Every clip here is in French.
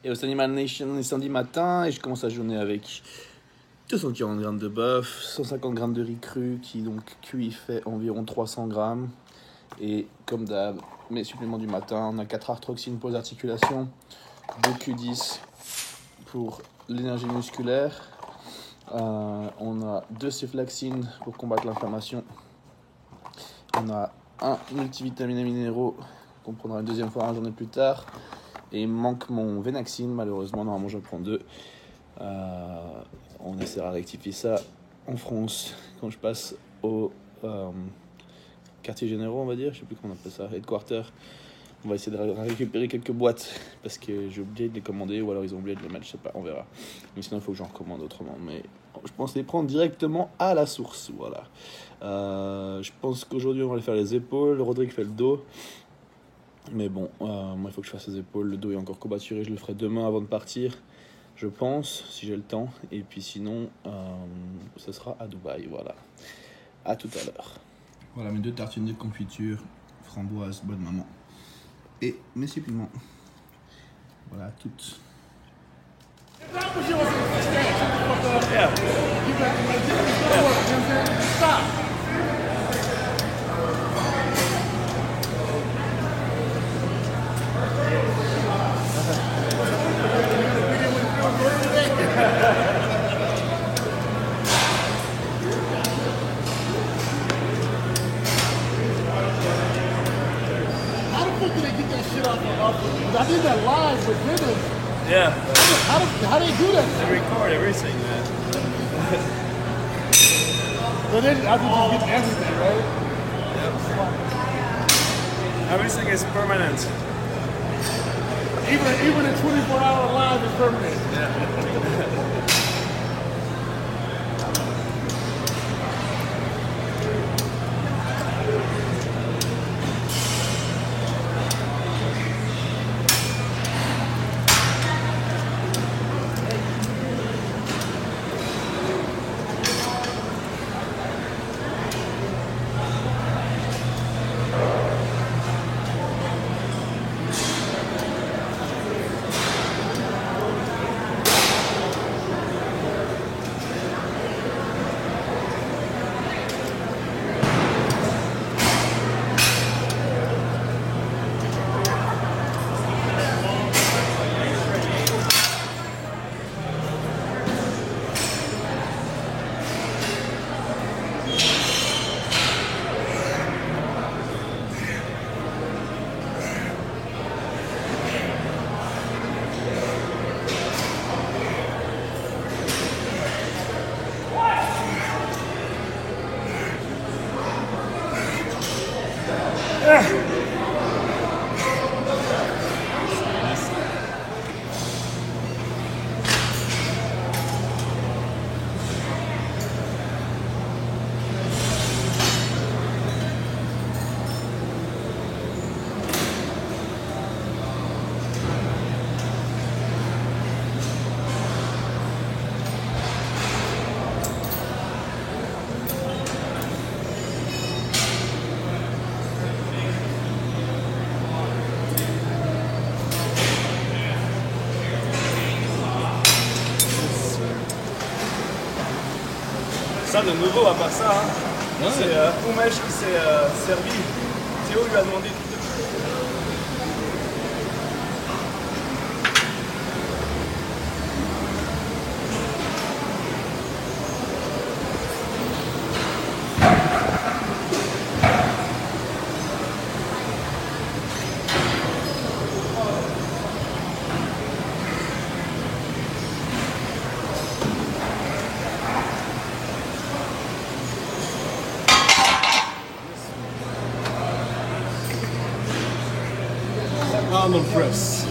Et au Animal Nation, les samedi matin, et je commence la journée avec 240 grammes de bœuf, 150 grammes de riz cru qui donc cuit fait environ 300 grammes. Et comme d'hab, mes suppléments du matin, on a 4 arthroxines pour les articulations, 2 Q10 pour l'énergie musculaire, on a 2 ceflaxines pour combattre l'inflammation, on a un multivitamine et minéraux qu'on prendra une deuxième fois une journée plus tard, et il me manque mon Venaxine, malheureusement, normalement je prends 2. On essaiera de rectifier ça en France quand je passe au quartier généraux, on va dire, je sais plus comment on appelle ça, headquarter. On va essayer de récupérer quelques boîtes parce que j'ai oublié de les commander ou alors ils ont oublié de les mettre, je sais pas, on verra. Mais sinon il faut que j'en recommande autrement. Mais je pense les prendre directement à la source, voilà. Je pense qu'aujourd'hui on va aller faire les épaules, Rodrigue fait le dos. Mais bon, moi il faut que je fasse les épaules, le dos est encore courbaturé, je le ferai demain avant de partir, je pense, si j'ai le temps. Et puis sinon, ce sera à Dubaï, voilà. À tout à l'heure. Voilà mes 2 tartines de confiture, framboise, bonne maman. Et mes suppléments. Voilà, toutes. I did that live with Venom. Yeah. How do they do that? They record everything, man. So then I just get everything, right? Yep. Everything is permanent. Even a 24-hour live is permanent. Yeah. Ça de nouveau à part ça, hein. Ouais. C'est Umesh qui s'est servi. Théo lui a demandé tout de suite. Almond press.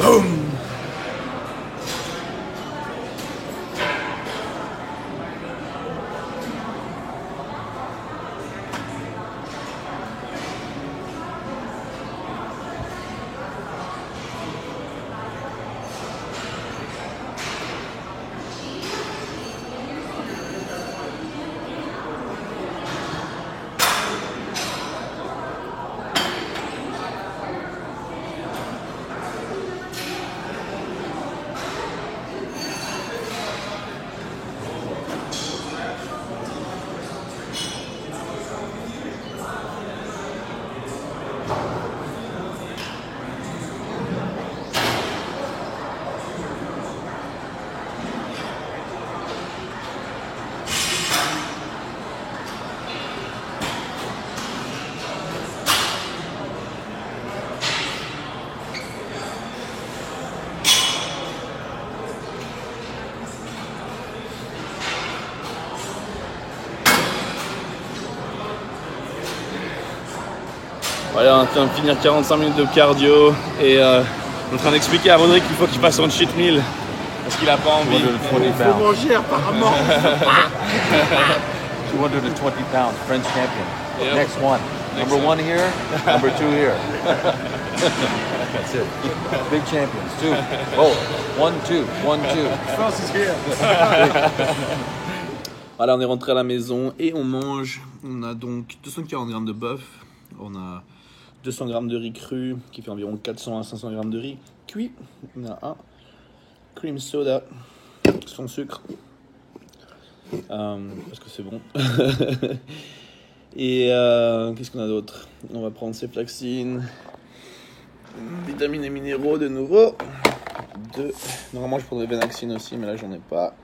Boom! Voilà, on est en train de finir 45 minutes de cardio et on est en train d'expliquer à Rodrigue qu'il faut qu'il fasse son cheat meal parce qu'il a pas envie. 220 Faut pounds. manger apparemment. 220 pounds, French champion. Yep. Next one. Number one here, number two here. That's it. Big champions, two. Oh, 1, 2, 1, 2. France is here. Voilà, on est rentré à la maison et on mange. On a donc 240 grammes de bœuf. On a 200 grammes de riz cru qui fait environ 400 à 500 grammes de riz cuit. On a un cream soda sans sucre parce que c'est bon. Et qu'est-ce qu'on a d'autre? On va prendre ces flaxines, vitamines et minéraux de nouveau. Normalement je prendrais Venaxine aussi, mais là j'en ai pas.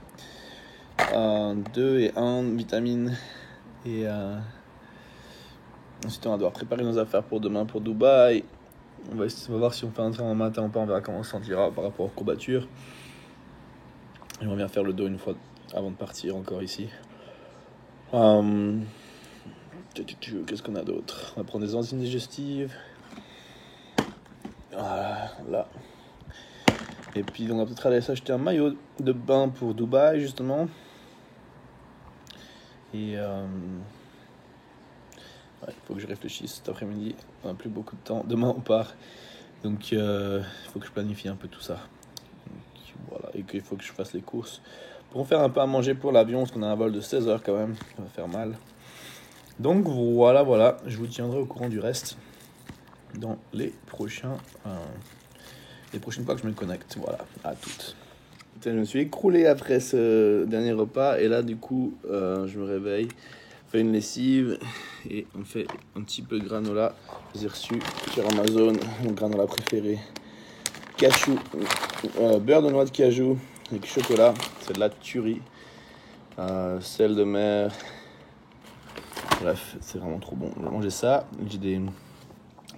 2 et 1 vitamines. Et ensuite on va devoir préparer nos affaires pour demain pour Dubaï. On va voir si on fait un entraînement matin ou pas, on verra comment on se sentira par rapport aux courbatures. Et on vient faire le dos une fois avant de partir encore ici. Qu'est-ce qu'on a d'autre? On va prendre des enzymes digestives. Voilà, là. Et puis on va peut-être aller s'acheter un maillot de bain pour Dubaï justement. Et il faut que je réfléchisse cet après-midi. On n'a plus beaucoup de temps. Demain on part. Donc il faut que je planifie un peu tout ça. Donc, voilà. Et qu'il faut que je fasse les courses. Pour faire un peu à manger pour l'avion, parce qu'on a un vol de 16 heures quand même. Ça va faire mal. Donc voilà. Je vous tiendrai au courant du reste dans les prochaines fois que je me connecte. Voilà, à toutes. Putain, je me suis écroulé après ce dernier repas. Et là du coup, je me réveille. Fait une lessive et on fait un petit peu de granola. J'ai reçu sur Amazon mon granola préféré, cashew, beurre de noix de cajou avec chocolat, c'est de la tuerie, sel de mer, bref c'est vraiment trop bon. Je vais manger ça, j'ai des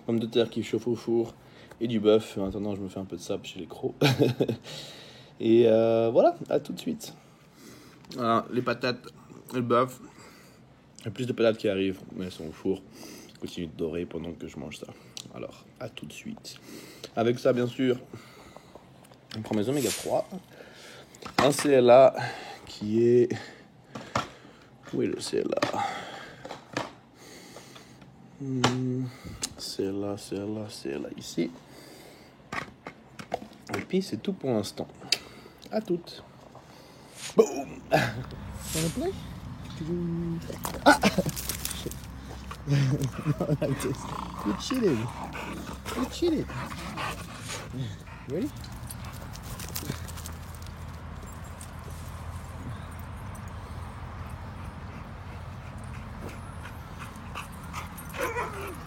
pommes de terre qui chauffent au four et du bœuf. En attendant je me fais un peu de sable chez les crocs. Et voilà, à tout de suite. Voilà, les patates, le bœuf. Il y a plus de patates qui arrivent, mais elles sont au four. Je continue de dorer pendant que je mange ça. Alors, à tout de suite. Avec ça, bien sûr, on prend mes oméga 3. Un CLA qui est... Où est le CLA? CLA ici. Et puis, c'est tout pour l'instant. À toutes. Boum! Wanna play? You cheated. You cheated. Ready?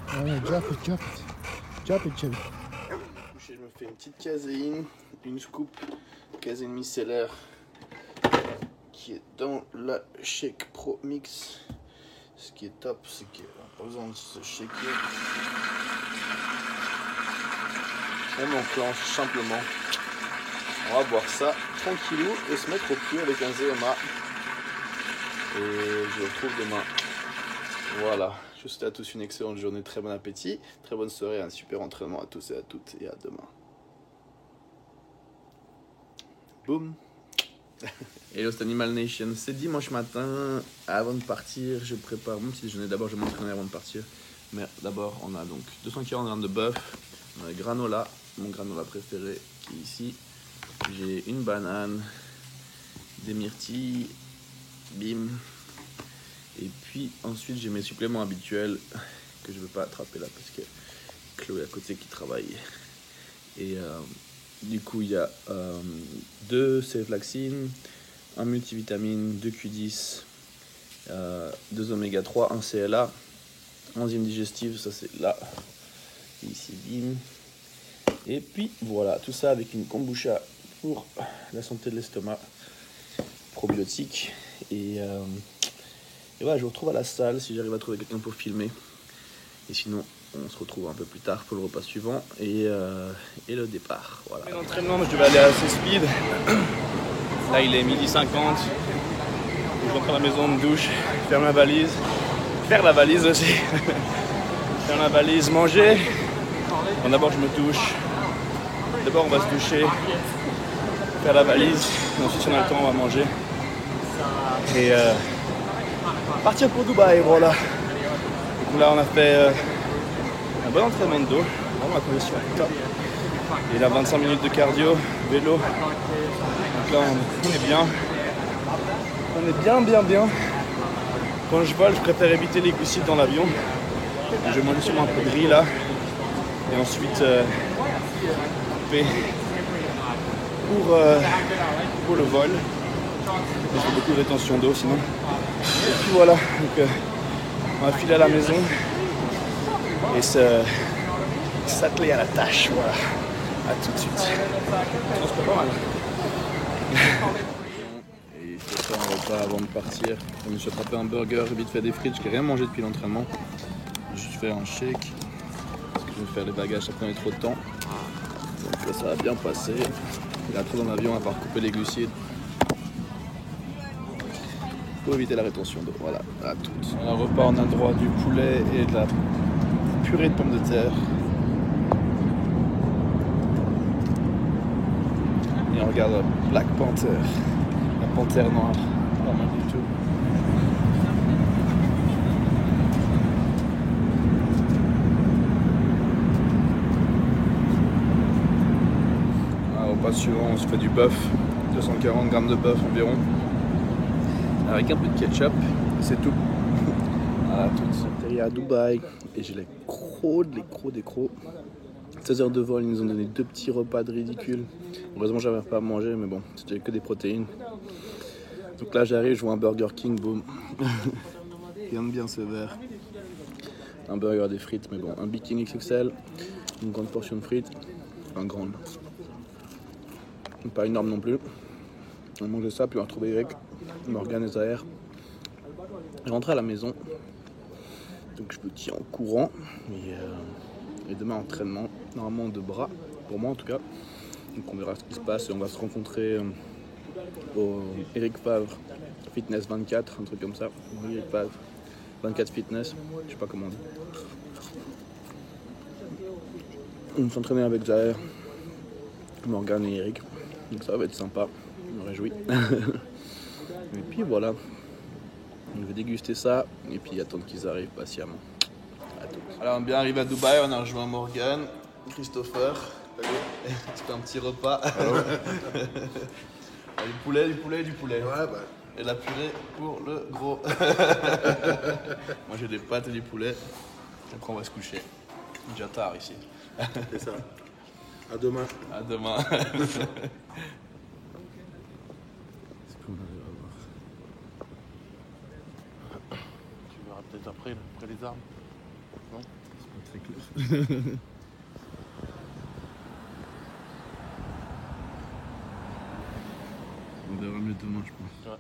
Alright, drop it, Chubby. Je me fais une petite caséine, une scoop caséine micellaire qui est dans la Shake Pro Mix. Ce qui est top, c'est qu'on n'a pas besoin de se shaker. On enclenche simplement. On va boire ça tranquillou et se mettre au pied avec un ZMA. Et je vous retrouve demain. Voilà. Je vous souhaite à tous une excellente journée, très bon appétit, très bonne soirée, un super entraînement à tous et à toutes et à demain. Boum. Hello, c'est Animal Nation. C'est dimanche matin. Avant de partir, je prépare mon petit déjeuner. D'abord, je vais m'entraîner avant de partir. Mais d'abord, on a donc 240 grammes de bœuf. On a le granola, mon granola préféré qui est ici. J'ai une banane, des myrtilles, bim. Et puis ensuite, j'ai mes suppléments habituels que je ne veux pas attraper là parce que Chloé à côté qui travaille. Et du coup, il y a 2 céflaxines, un multivitamine, 2 Q10, 2 oméga 3, un CLA, enzyme digestive, ça c'est là, ici, bim. Et puis voilà, tout ça avec une kombucha pour la santé de l'estomac, probiotique. Et voilà, je vous retrouve à la salle si j'arrive à trouver quelqu'un pour filmer. Et sinon, on se retrouve un peu plus tard pour le repas suivant et le départ. Voilà. L'entraînement, je devais aller assez speed. Là, il est 12h50. Je rentre à la maison, me douche, faire la valise aussi. Dans la valise, manger. Bon, d'abord, je me douche. D'abord, on va se doucher, faire la valise. Et ensuite, si on a le temps, on va manger. Et partir pour Dubaï, voilà. Donc là, on a fait un bon entraînement de dos. Vraiment, la condition est top. Et là, 25 minutes de cardio, vélo. Donc là, on est bien. On est bien. Quand je vole, je préfère éviter les glucides dans l'avion. Je vais manger sûrement un peu de riz là. Et ensuite, couper pour le vol. Il faut beaucoup de rétention d'eau sinon. Et puis voilà, donc, on va filer à la maison et s'atteler à la tâche. Voilà, à tout de suite. On se prépare pas mal. Et il faut faire un repas avant de partir. Je me suis attrapé un burger, vite fait des frites, je n'ai rien mangé depuis l'entraînement. J'ai juste fait un shake. Parce que je vais faire les bagages, ça prenait trop de temps. Donc là, ça va bien passer. Il y a trop dans l'avion à part couper les glucides. Pour éviter la rétention d'eau. Voilà, à toutes. Un repas, on a le droit du poulet et de la purée de pommes de terre. Et on regarde Black Panther, la panthère noire. Pas mal du tout. Un repas suivant, on se fait du bœuf, 240 grammes de bœuf environ. Avec un peu de ketchup, et c'est tout. Voilà, tout. Atterri à Dubaï et j'ai les crocs des crocs. 16 heures de vol, ils nous ont donné 2 petits repas de ridicule. Heureusement, j'avais pas à manger, mais bon, c'était que des protéines. Donc là, j'arrive, je vois un Burger King, boum. bien sévère. Un burger, des frites, mais bon, un Big King XXL, une grande portion de frites, enfin grande. Pas énorme non plus. On mangeait ça, puis on a retrouvé Eric, Morgan et Zahir. Je rentre à la maison, donc je me tiens en courant. Et demain, entraînement, normalement de bras, pour moi en tout cas. Donc on verra ce qui se passe et on va se rencontrer au Eric Favre Fitness 24, un truc comme ça. Eric Favre 24 Fitness, je sais pas comment on dit. On s'entraîner avec Zahir, Morgan et Eric. Donc ça va être sympa, je me réjouis. Et puis voilà, je vais déguster ça et puis attendre qu'ils arrivent patiemment. Alors on est bien arrivé à Dubaï, on a rejoint Morgan, Christopher. C'était un petit repas. Du poulet. Ouais, bah. Et la purée pour le gros. Moi j'ai des pâtes et du poulet. Après on va se coucher. Déjà tard ici. C'est ça. À demain. À demain. Tu verras peut-être après les armes. Non? C'est pas très clair. On verra mieux demain, je pense. Ouais.